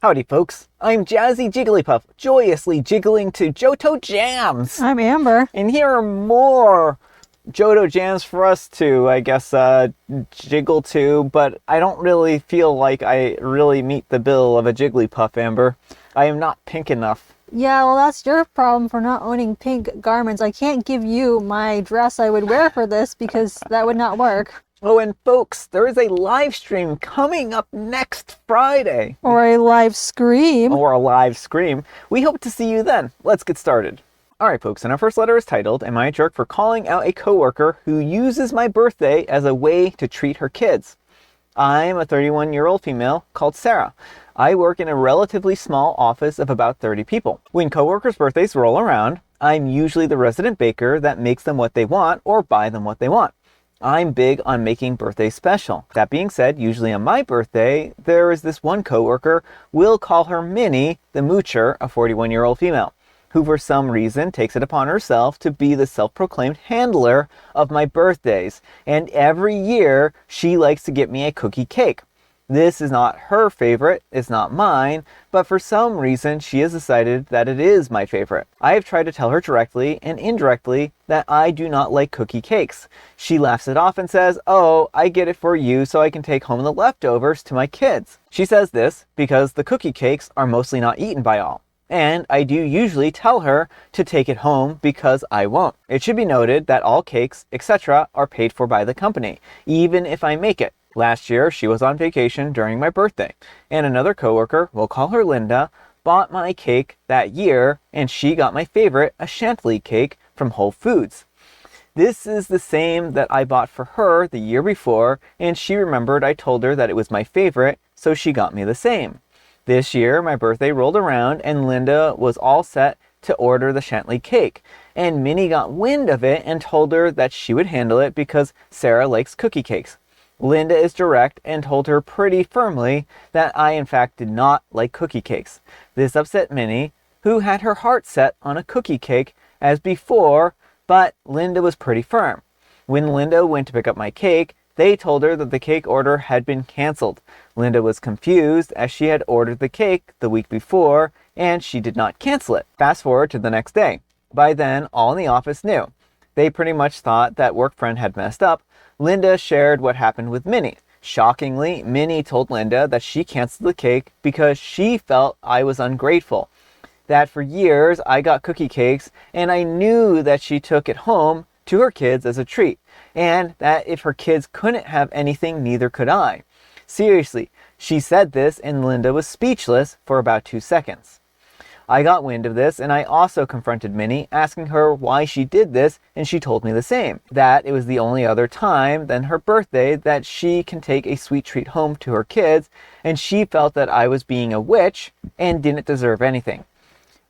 Howdy folks, I'm Jazzy Jigglypuff, joyously jiggling to Johto Jams! I'm Amber. And here are more Johto Jams for us to, jiggle to, but I don't really feel like I really meet the bill of a Jigglypuff, Amber. I am not pink enough. Yeah, well, that's your problem for not owning pink garments. I can't give you my dress I would wear for this because that would not work. Oh, and folks, there is a live stream coming up next Friday. Or a live scream. Or a live scream. We hope to see you then. Let's get started. Alright folks, and our first letter is titled, Am I a Jerk for Calling Out a Coworker Who Uses My Birthday as a Way to Treat Her Kids? I'm a 31-year-old female called Sarah. I work in a relatively small office of about 30 people. When coworkers' birthdays roll around, I'm usually the resident baker that makes them what they want or buy them what they want. I'm big on making birthdays special. That being said, usually on my birthday, there is this one coworker, we'll call her Minnie, the moocher, a 41-year-old female, who for some reason takes it upon herself to be the self-proclaimed handler of my birthdays. And every year, she likes to get me a cookie cake. This is not her favorite, it's not mine, but for some reason she has decided that it is my favorite. I have tried to tell her directly and indirectly that I do not like cookie cakes. She laughs it off and says, "Oh, I get it for you so I can take home the leftovers to my kids." She says this because the cookie cakes are mostly not eaten by all. And I do usually tell her to take it home because I won't. It should be noted that all cakes, etc. are paid for by the company, even if I make it. Last year, she was on vacation during my birthday, and another coworker, we'll call her Linda, bought my cake that year, and she got my favorite, a Chantilly cake from Whole Foods. This is the same that I bought for her the year before, and she remembered I told her that it was my favorite, so she got me the same. This year, my birthday rolled around, and Linda was all set to order the Chantilly cake, and Minnie got wind of it and told her that she would handle it because Sarah likes cookie cakes. Linda is direct and told her pretty firmly that I in fact did not like cookie cakes. This upset Minnie, who had her heart set on a cookie cake as before, but Linda was pretty firm. When Linda went to pick up my cake, they told her that the cake order had been canceled. Linda was confused as she had ordered the cake the week before and she did not cancel it. Fast forward to the next day. By then, all in the office knew. They pretty much thought that work friend had messed up. Linda shared what happened with Minnie. Shockingly, Minnie told Linda that she canceled the cake because she felt I was ungrateful. That for years I got cookie cakes and I knew that she took it home to her kids as a treat. And that if her kids couldn't have anything, neither could I. Seriously, she said this and Linda was speechless for about 2 seconds. I got wind of this and I also confronted Minnie, asking her why she did this, and she told me the same. That it was the only other time than her birthday that she can take a sweet treat home to her kids, and she felt that I was being a witch and didn't deserve anything.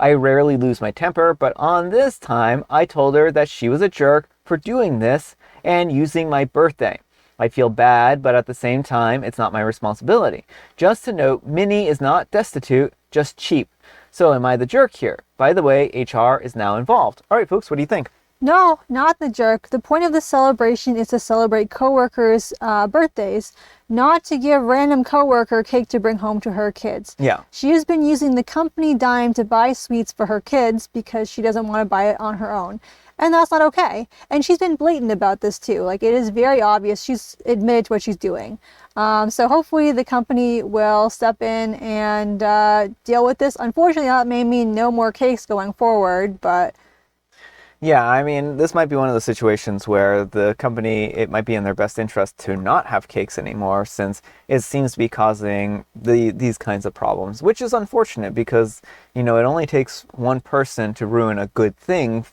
I rarely lose my temper, but on this time I told her that she was a jerk for doing this and using my birthday. I feel bad, but at the same time, it's not my responsibility. Just to note, Minnie is not destitute, just cheap. So am I the jerk here? By the way, HR is now involved. All right, folks, what do you think? No, not the jerk. The point of the celebration is to celebrate coworkers' birthdays, not to give random coworker cake to bring home to her kids. Yeah. She has been using the company dime to buy sweets for her kids because she doesn't want to buy it on her own. And that's not okay. And she's been blatant about this too. Like, it is very obvious. She's admitted to what she's doing. So hopefully the company will step in and deal with this. Unfortunately, that may mean no more cakes going forward, but... Yeah, I mean, this might be one of the situations where the company, it might be in their best interest to not have cakes anymore, since it seems to be causing these kinds of problems, which is unfortunate because, you know, it only takes one person to ruin a good thing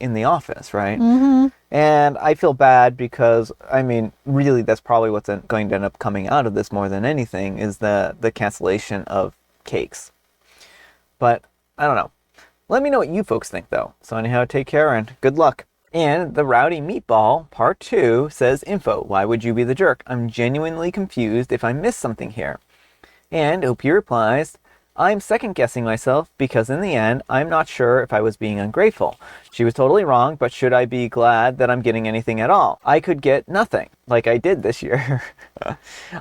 in the office, right? Mm-hmm. And I feel bad because, I mean, really that's probably what's going to end up coming out of this more than anything is the cancellation of cakes. But, I don't know. Let me know what you folks think, though. So anyhow, take care and good luck. And the Rowdy Meatball, part 2, says, Info, why would you be the jerk? I'm genuinely confused if I missed something here. And OP replies, I'm second guessing myself because in the end, I'm not sure if I was being ungrateful. She was totally wrong, but should I be glad that I'm getting anything at all? I could get nothing, like I did this year.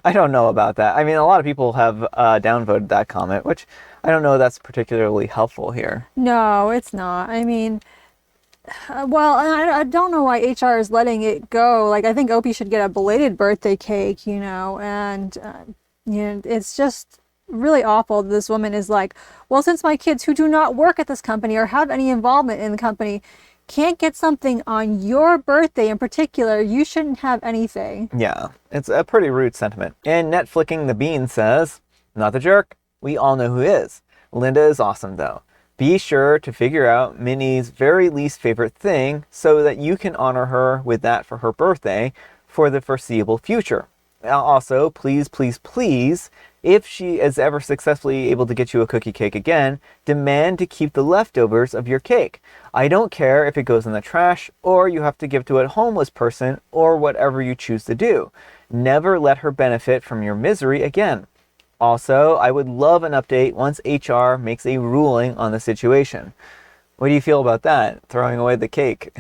I don't know about that. I mean, a lot of people have downvoted that comment, which I don't know that's particularly helpful here. No, it's not. I mean, well, I don't know why HR is letting it go. Like, I think Opie should get a belated birthday cake, and, it's just really awful. This woman is like, well, since my kids who do not work at this company or have any involvement in the company can't get something on your birthday in particular, you shouldn't have anything. Yeah, it's a pretty rude sentiment. And Netflixing the Bean says, not the jerk. We all know who is. Linda is awesome though. Be sure to figure out Minnie's very least favorite thing so that you can honor her with that for her birthday for the foreseeable future. Also, please, please, please, if she is ever successfully able to get you a cookie cake again, demand to keep the leftovers of your cake. I don't care if it goes in the trash or you have to give to a homeless person or whatever you choose to do. Never let her benefit from your misery again. Also, I would love an update once HR makes a ruling on the situation. What do you feel about that? Throwing away the cake?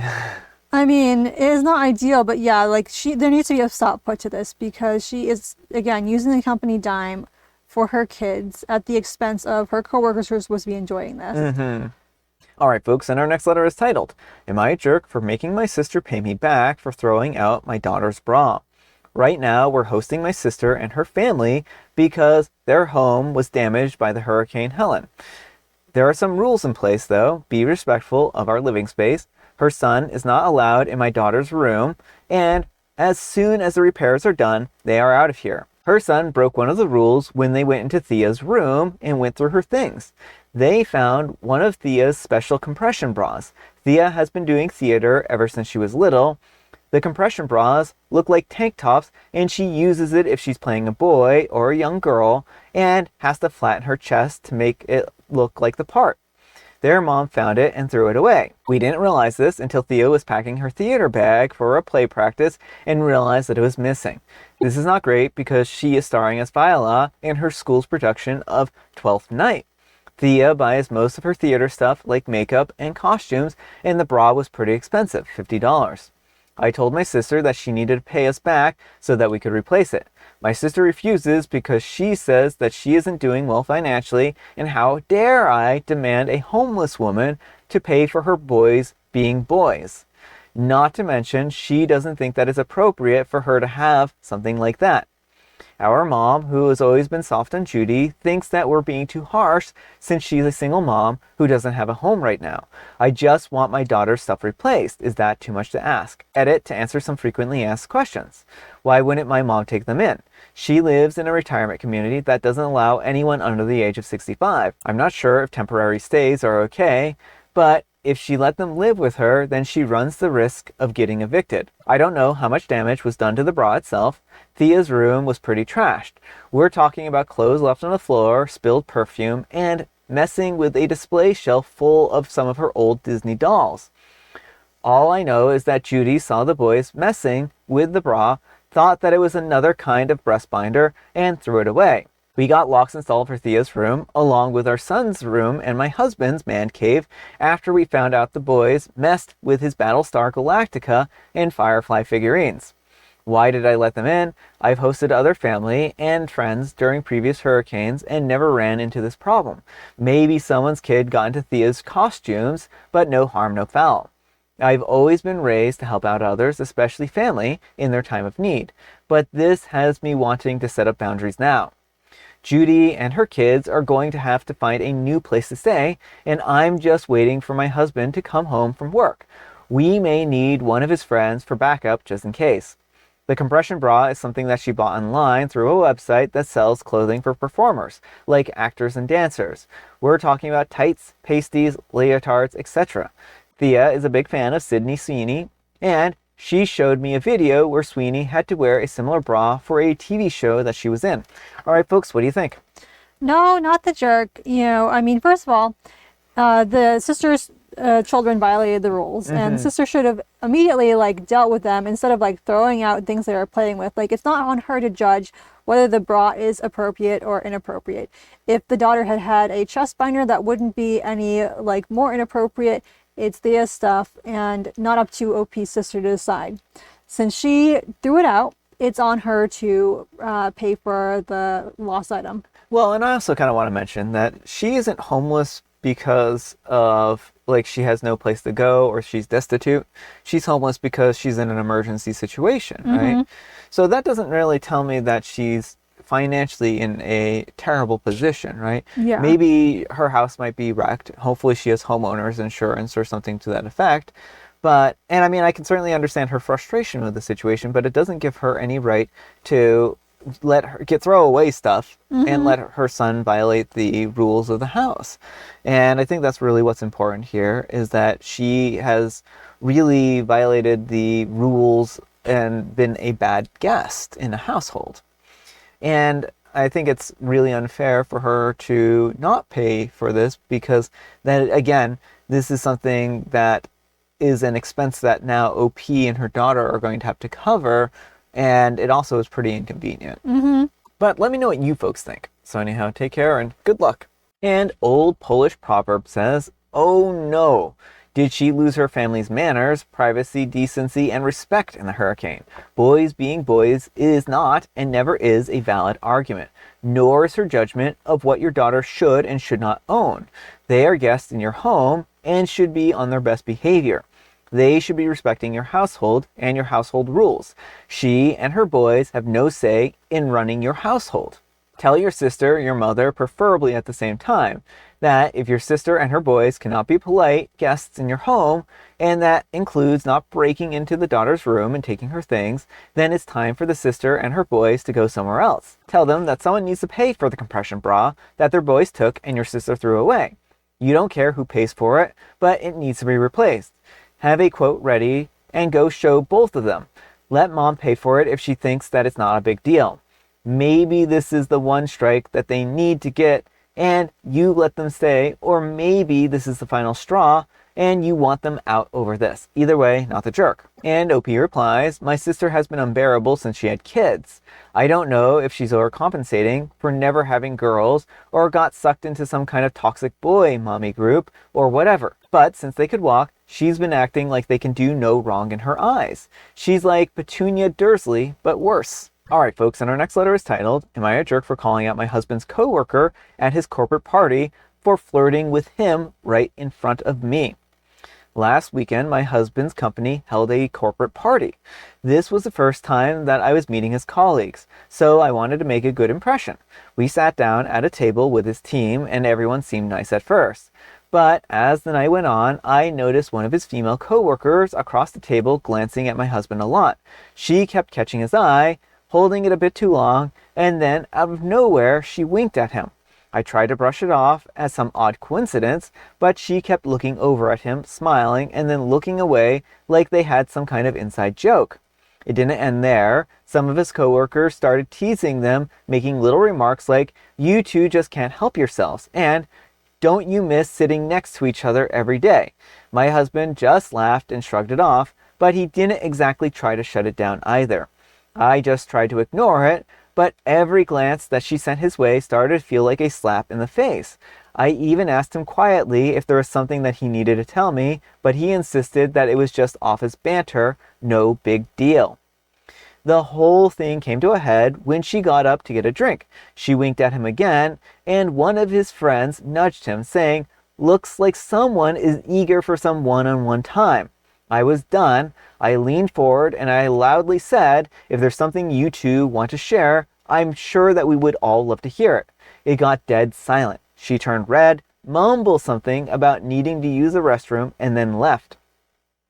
I mean, it is not ideal, but yeah, like there needs to be a stop put to this because she is, again, using the company dime for her kids at the expense of her coworkers who are supposed to be enjoying this. All right, folks, and our next letter is titled, Am I a Jerk for Making My Sister Pay Me Back for Throwing Out My Daughter's Bra? Right now, we're hosting my sister and her family because their home was damaged by the Hurricane Helen. There are some rules in place, though. Be respectful of our living space. Her son is not allowed in my daughter's room, and as soon as the repairs are done, they are out of here. Her son broke one of the rules when they went into Thea's room and went through her things. They found one of Thea's special compression bras. Thea has been doing theater ever since she was little. The compression bras look like tank tops, and she uses it if she's playing a boy or a young girl and has to flatten her chest to make it look like the part. Their mom found it and threw it away. We didn't realize this until Thea was packing her theater bag for a play practice and realized that it was missing. This is not great because she is starring as Viola in her school's production of Twelfth Night. Thea buys most of her theater stuff like makeup and costumes, and the bra was pretty expensive, $50. I told my sister that she needed to pay us back so that we could replace it. My sister refuses because she says that she isn't doing well financially, and how dare I demand a homeless woman to pay for her boys being boys. Not to mention, she doesn't think that it's appropriate for her to have something like that. Our mom, who has always been soft on Judy, thinks that we're being too harsh since she's a single mom who doesn't have a home right now. I just want my daughter's stuff replaced. Is that too much to ask? Edit to answer some frequently asked questions. Why wouldn't my mom take them in? She lives in a retirement community that doesn't allow anyone under the age of 65. I'm not sure if temporary stays are okay, but if she let them live with her, then she runs the risk of getting evicted. I don't know how much damage was done to the bra itself. Thea's room was pretty trashed. We're talking about clothes left on the floor, spilled perfume, and messing with a display shelf full of some of her old Disney dolls. All I know is that Judy saw the boys messing with the bra, thought that it was another kind of breast binder, and threw it away. We got locks installed for Thea's room, along with our son's room and my husband's man cave, after we found out the boys messed with his Battlestar Galactica and Firefly figurines. Why did I let them in? I've hosted other family and friends during previous hurricanes and never ran into this problem. Maybe someone's kid got into Thea's costumes, but no harm, no foul. I've always been raised to help out others, especially family, in their time of need, but this has me wanting to set up boundaries now. Judy and her kids are going to have to find a new place to stay, and I'm just waiting for my husband to come home from work. We may need one of his friends for backup just in case. The compression bra is something that she bought online through a website that sells clothing for performers, like actors and dancers. We're talking about tights, pasties, leotards, etc. Thea is a big fan of Sydney Sweeney, and she showed me a video where Sweeney had to wear a similar bra for a TV show that she was in. All right, folks, what do you think? No, not the jerk. I mean, first of all, the sister's children violated the rules, and the sister should have immediately dealt with them instead of throwing out things they were playing with. It's not on her to judge whether the bra is appropriate or inappropriate. If the daughter had had a chest binder, that wouldn't be any like more inappropriate. It's their stuff and not up to OP's sister to decide. Since she threw it out, it's on her to pay for the lost item. Well, and I also kind of want to mention that she isn't homeless because of like she has no place to go or she's destitute. She's homeless because she's in an emergency situation, right? So that doesn't really tell me that she's financially in a terrible position, right? Yeah. Maybe her house might be wrecked. Hopefully she has homeowners insurance or something to that effect. But, and I mean, I can certainly understand her frustration with the situation, but it doesn't give her any right to let her throw away stuff and let her son violate the rules of the house. And I think that's really what's important here, is that she has really violated the rules and been a bad guest in a household. And I think it's really unfair for her to not pay for this, because then again, this is something that is an expense that now OP and her daughter are going to have to cover, and it also is pretty inconvenient. But let me know what you folks think. So anyhow, take care and good luck. And old Polish proverb says, "Oh no, did she lose her family's manners, privacy, decency, and respect in the hurricane? Boys being boys is not and never is a valid argument, nor is her judgment of what your daughter should and should not own. They are guests in your home and should be on their best behavior. They should be respecting your household and your household rules. She and her boys have no say in running your household. Tell your sister, your mother, preferably at the same time, that if your sister and her boys cannot be polite guests in your home, and that includes not breaking into the daughter's room and taking her things, then it's time for the sister and her boys to go somewhere else. Tell them that someone needs to pay for the compression bra that their boys took and your sister threw away. You don't care who pays for it, but it needs to be replaced. Have a quote ready and go show both of them. Let mom pay for it if she thinks that it's not a big deal. Maybe this is the one strike that they need to get and you let them stay, or maybe this is the final straw and you want them out over this. Either way, not the jerk." And OP replies, "My sister has been unbearable since she had kids. I don't know if she's overcompensating for never having girls or got sucked into some kind of toxic boy mommy group or whatever. But since they could walk, she's been acting like they can do no wrong in her eyes. She's like Petunia Dursley, but worse." Alright folks, and our next letter is titled, "Am I a jerk for calling out my husband's coworker at his corporate party for flirting with him right in front of me?" Last weekend, my husband's company held a corporate party. This was the first time that I was meeting his colleagues, so I wanted to make a good impression. We sat down at a table with his team, and everyone seemed nice at first. But as the night went on, I noticed one of his female coworkers across the table glancing at my husband a lot. She kept catching his eye, holding it a bit too long, and then out of nowhere, she winked at him. I tried to brush it off as some odd coincidence, but she kept looking over at him, smiling, and then looking away like they had some kind of inside joke. It didn't end there. Some of his coworkers started teasing them, making little remarks like, "You two just can't help yourselves," and "Don't you miss sitting next to each other every day?" My husband just laughed and shrugged it off, but he didn't exactly try to shut it down either. I just tried to ignore it, but every glance that she sent his way started to feel like a slap in the face. I even asked him quietly if there was something that he needed to tell me, but he insisted that it was just office banter, no big deal. The whole thing came to a head when she got up to get a drink. She winked at him again, and one of his friends nudged him, saying, "Looks like someone is eager for some one-on-one time." I was done. I leaned forward and I loudly said, "If there's something you two want to share, I'm sure that we would all love to hear it." It got dead silent. She turned red, mumbled something about needing to use the restroom, and then left.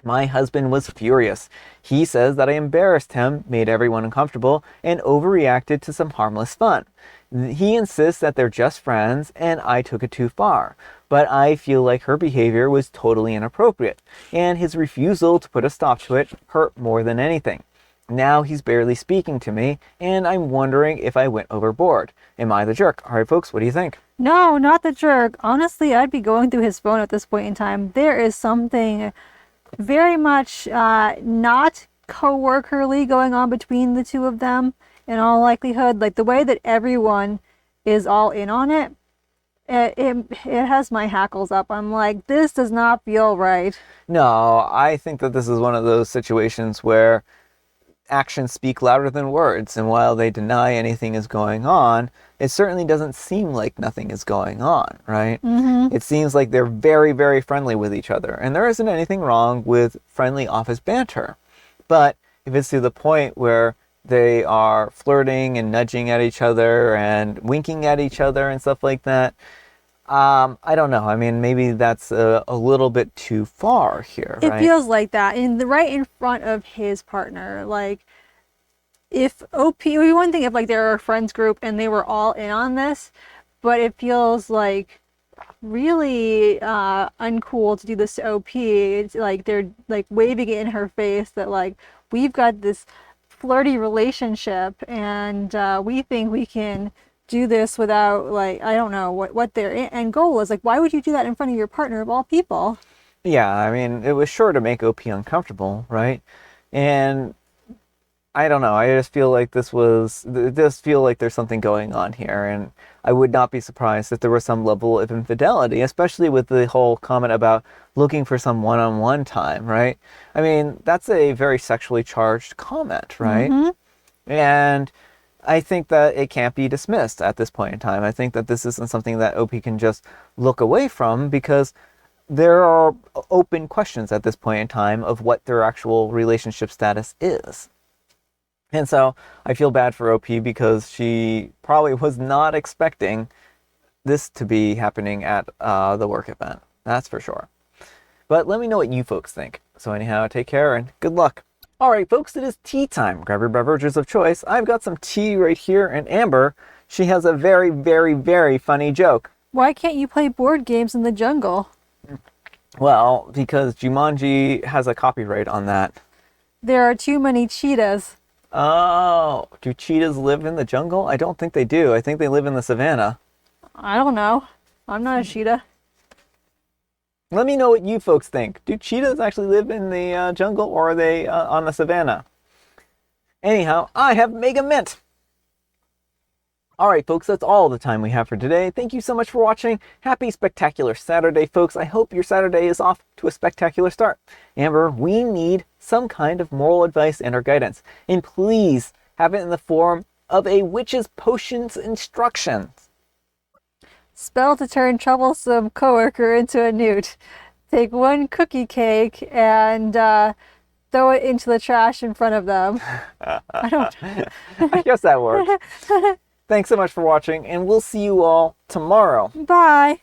My husband was furious. He says that I embarrassed him, made everyone uncomfortable, and overreacted to some harmless fun. He insists that they're just friends, and I took it too far. But I feel like her behavior was totally inappropriate, and his refusal to put a stop to it hurt more than anything. Now he's barely speaking to me, and I'm wondering if I went overboard. Am I the jerk? Alright folks, what do you think? No, not the jerk. Honestly, I'd be going through his phone at this point in time. There is something very much not co-workerly going on between the two of them. in all likelihood. Like the way that everyone is all in on it, it has my hackles up. I'm like, this does not feel right. No, I think that this is one of those situations where actions speak louder than words, and while they deny anything is going on, it certainly doesn't seem like nothing is going on, right? Mm-hmm. It seems like they're very, very friendly with each other, and there isn't anything wrong with friendly office banter. But if it's to the point where they are flirting and nudging at each other and winking at each other and stuff like that, I don't know. I mean, maybe that's a little bit too far here, It right? feels like that right in front of his partner. Like if OP, we wouldn't think if like they're a friends group and they were all in on this, but it feels like really uncool to do this to OP. It's like they're like waving it in her face that like we've got this flirty relationship and we think we can do this without like I don't know what their end goal is. Like why would you do that in front of your partner of all people? Yeah, I mean, it was sure to make OP uncomfortable, right? And I don't know. I just feel like it does feel like there's something going on here. And I would not be surprised if there was some level of infidelity, especially with the whole comment about looking for some one-on-one time, right? I mean, that's a very sexually charged comment, right? Mm-hmm. And I think that it can't be dismissed at this point in time. I think that this isn't something that OP can just look away from because there are open questions at this point in time of what their actual relationship status is. And so I feel bad for OP because she probably was not expecting this to be happening at the work event. That's for sure. But let me know what you folks think. So anyhow, take care and good luck. All right, folks, it is tea time. Grab your beverages of choice. I've got some tea right here, and Amber, she has a very, very, very funny joke. Why can't you play board games in the jungle? Well, because Jumanji has a copyright on that. There are too many cheetahs. Oh, do cheetahs live in the jungle? I don't think they do. I think they live in the savannah. I don't know. I'm not a cheetah. Let me know what you folks think. Do cheetahs actually live in the jungle, or are they on the savannah? Anyhow, I have Mega Mint. All right, folks, that's all the time we have for today. Thank you so much for watching. Happy Spectacular Saturday, folks. I hope your Saturday is off to a spectacular start. Amber, we need some kind of moral advice and or guidance. And please have it in the form of a witch's potions instructions. Spell to turn troublesome coworker into a newt. Take one cookie cake and throw it into the trash in front of them. I don't. I guess that works. Thanks so much for watching, and we'll see you all tomorrow. Bye.